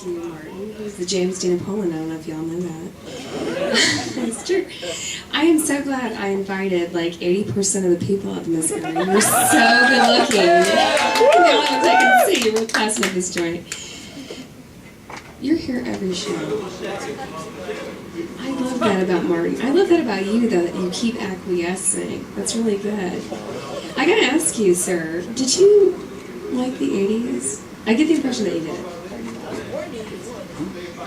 nephew, Martin. He's the James Dean of Poland. I don't know if y'all know that. It's true. I am so glad I invited like 80% of the people up in this area. You're so good looking. The only ones I can see, we're passing up this joint. You're here every show. I love that about Martin. I love that about you, though, that you keep acquiescing. That's really good. I gotta ask you, sir, did you like the 80s? I get the impression that you did.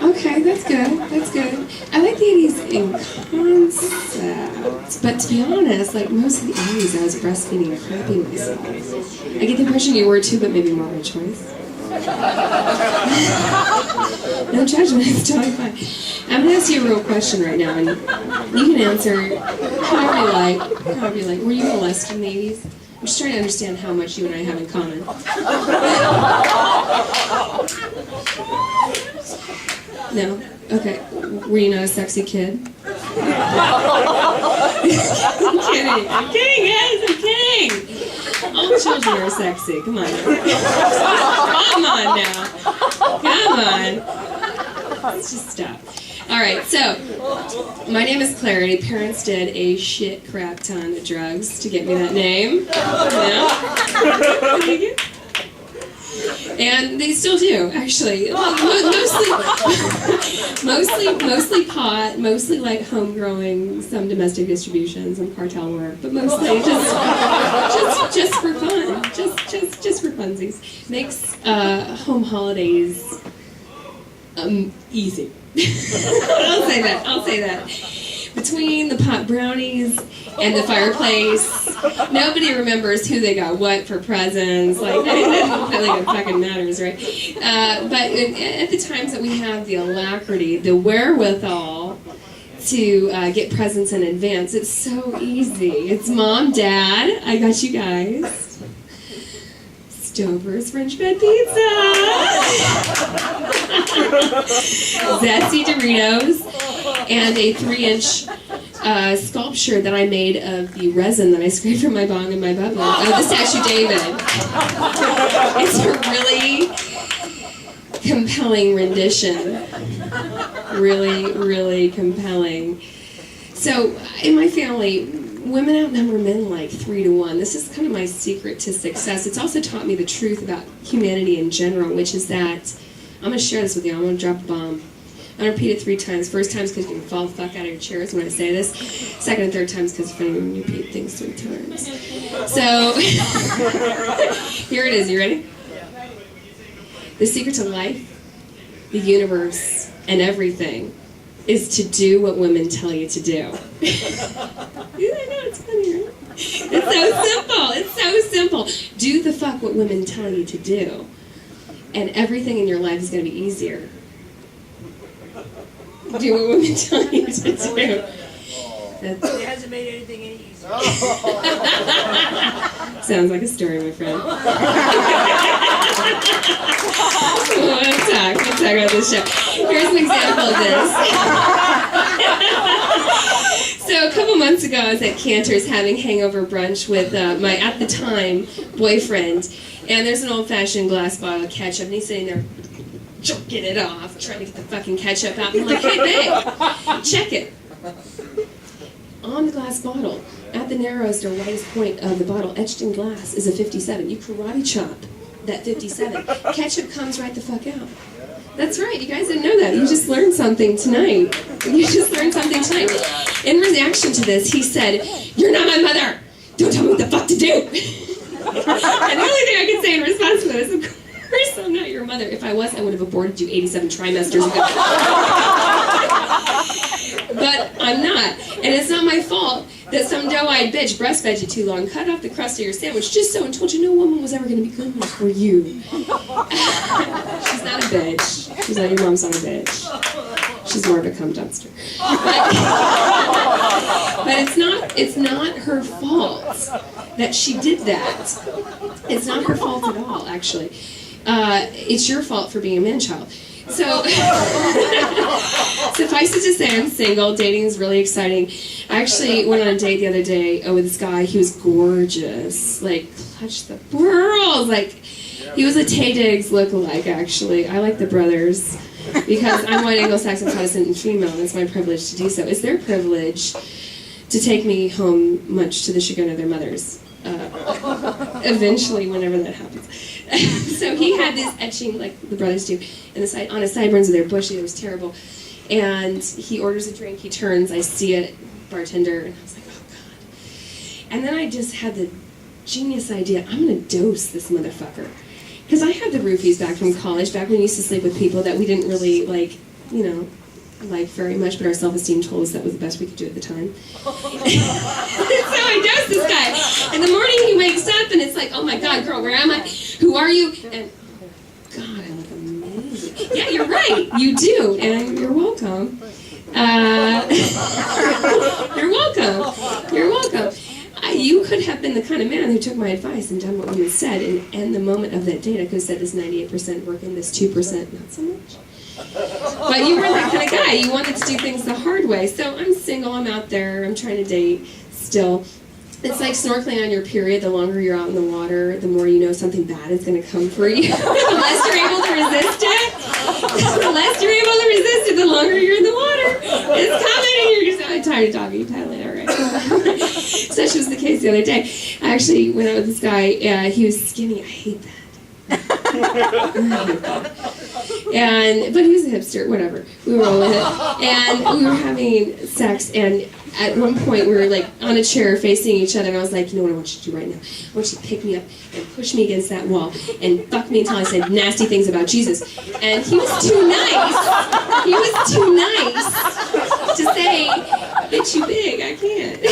Okay, that's good. That's good. I like the 80s in concept, but to be honest, like most of the 80s, I was breastfeeding and crapping myself. I get the impression you were too, but maybe more by choice. No judgment, it's totally fine. I'm going to ask you a real question right now, and you can answer however you like. However you like. Were you molested in the 80s? I'm just trying to understand how much you and I have in common. No? Okay. Were you not a sexy kid? I'm kidding. I'm kidding, guys. I'm kidding. All children are sexy. Come on now. Come on now. Come on. Let's just stop. All right, so my name is Clarity. Parents did a shit crap ton of drugs to get me that name. Yeah. And they still do, actually. Mostly pot, mostly like home growing, some domestic distribution, some cartel work, but mostly just for fun, just for funsies. Makes home holidays easy. I'll say that. Between the pot brownies and the fireplace, nobody remembers who they got what for presents. Like, that really fucking matters, right? But at the times that we have the alacrity, the wherewithal to get presents in advance, it's so easy. It's Mom, Dad, I got you guys. Stover's French Bed Pizza. Zesty Doritos. And a 3-inch sculpture that I made of the resin that I scraped from my bong and my butt plug of the Statue David. It's a really compelling rendition. Really, really compelling. So, in my family, women outnumber men like 3 to 1. This is kind of my secret to success. It's also taught me the truth about humanity in general, which is that, I'm going to share this with you, I'm going to drop a bomb. I'm going to repeat it 3 times. First time's because you can fall the fuck out of your chairs when I say this. Second and third times because it's funny when you repeat things 3 times. So, here it is. You ready? The secret to life, the universe, and everything is to do what women tell you to do. I know, it's funny, right? It's so simple. It's so simple. Do the fuck what women tell you to do. And everything in your life is going to be easier. Do what women tell you to do. It hasn't made anything any easier. Sounds like a story, my friend. Let's talk about this show. Here's an example of this. So a couple months ago, I was at Cantor's having hangover brunch with my, at the time, boyfriend. And there's an old-fashioned glass bottle of ketchup, and he's sitting there jerking it off, trying to get the fucking ketchup out. And I'm like, hey, babe, check it. On the glass bottle, at the narrowest or widest point of the bottle, etched in glass, is a 57. You karate chop that 57. Ketchup comes right the fuck out. That's right, you guys didn't know that. You just learned something tonight. You just learned something tonight. In reaction to this, he said, "You're not my mother. Don't tell me what the fuck to do." And the only thing I can say in response to that is, of course I'm not your mother. If I was, I would have aborted you 87 trimesters ago. But I'm not. And it's not my fault that some doe-eyed bitch breastfed you too long, cut off the crust of your sandwich just so and told you no woman was ever going to be good enough for you. She's not a bitch. She's not your mom's not a bitch. She's more of a cum dumpster. But it's not her fault that she did that. It's not her fault at all, actually. It's your fault for being a man-child. So, suffice it to say, I'm single. Dating is really exciting. I actually went on a date the other day with this guy. He was gorgeous. Like, clutch the pearls. Like, He was a Tay Diggs lookalike, actually. I like the brothers because I'm white Anglo-Saxon Protestant and female, and it's my privilege to do so. It's their privilege to take me home, much to the chagrin of their mothers. Eventually, whenever that happens. So he had this etching, like the brothers do, in the side, on his sideburns of their bushy. It was terrible. And he orders a drink. He turns. I see it, bartender, and I was like, oh God. And then I just had the genius idea. I'm gonna dose this motherfucker, because I had the roofies back from college, back when we used to sleep with people that we didn't really like very much, but our self-esteem told us that was the best we could do at the time. So I dosed this guy. In the morning he wakes up and it's like, oh my God, girl, where am I? Who are you? And God, I look amazing. Yeah, you're right. You do, and you're welcome. You're welcome. You're welcome. You could have been the kind of man who took my advice and done what women said, and in the moment of that date, I could have said this 98% working, this 2% not so much. But you were that kind of guy. You wanted to do things the hard way. So I'm single, I'm out there, I'm trying to date still. It's like snorkeling on your period. The longer you're out in the water, the more you know something bad is going to come for you. The less you're able to resist it. The less you're able to resist it, the longer you're in the water. It's coming and you're just, I'm tired of talking, paddling, all right. Such was the case the other day. I actually went out with this guy. He was skinny. I hate that. But he was a hipster, whatever. We were all with it. And we were having sex, and at one point we were like on a chair facing each other, and I was like, you know what I want you to do right now? I want you to pick me up and push me against that wall and fuck me until I said nasty things about Jesus. And he was too nice. He was too nice to say, bitch, you big, I can't.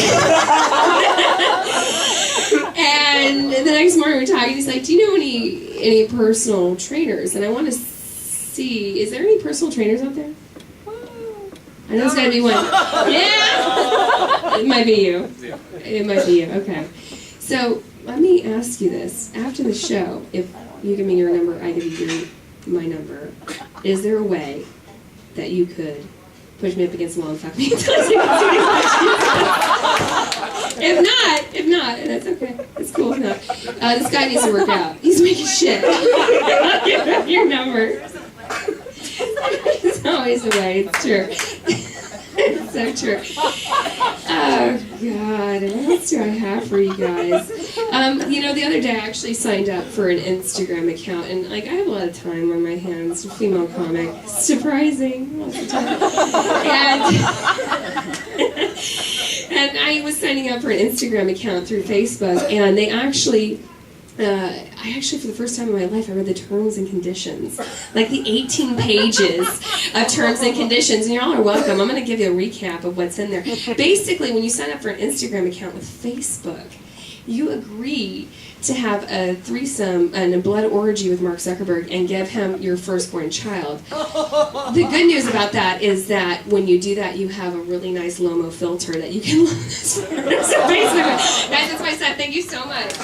And the next morning we're talking, he's like, do you know any personal trainers? And I want to see, is there any personal trainers out there? I know there's got to be one. Yeah! It might be you. It might be you, okay. So let me ask you this. After the show, if you give me your number, I give you my number, is there a way that you could push me up against the wall and fuck me? If not, that's okay. It's cool if not. This guy needs to work out. He's making shit. I'll give him your number. There's always a way, it's true. It's so true. Oh, God. What else do I have for you guys? The other day I actually signed up for an Instagram account, and I have a lot of time on my hands. Female comic. Surprising. Most of the time. And I was signing up for an Instagram account through Facebook, and they actually... I actually, for the first time in my life, I read the terms and conditions. Like the 18 pages of terms and conditions. And y'all are welcome. I'm going to give you a recap of what's in there. Basically, when you sign up for an Instagram account with Facebook, you agree to have a threesome and a blood orgy with Mark Zuckerberg and give him your firstborn child. The good news about that is that when you do that, you have a really nice Lomo filter that you can loan us for. So basically, guys, that's my set. Thank you so much.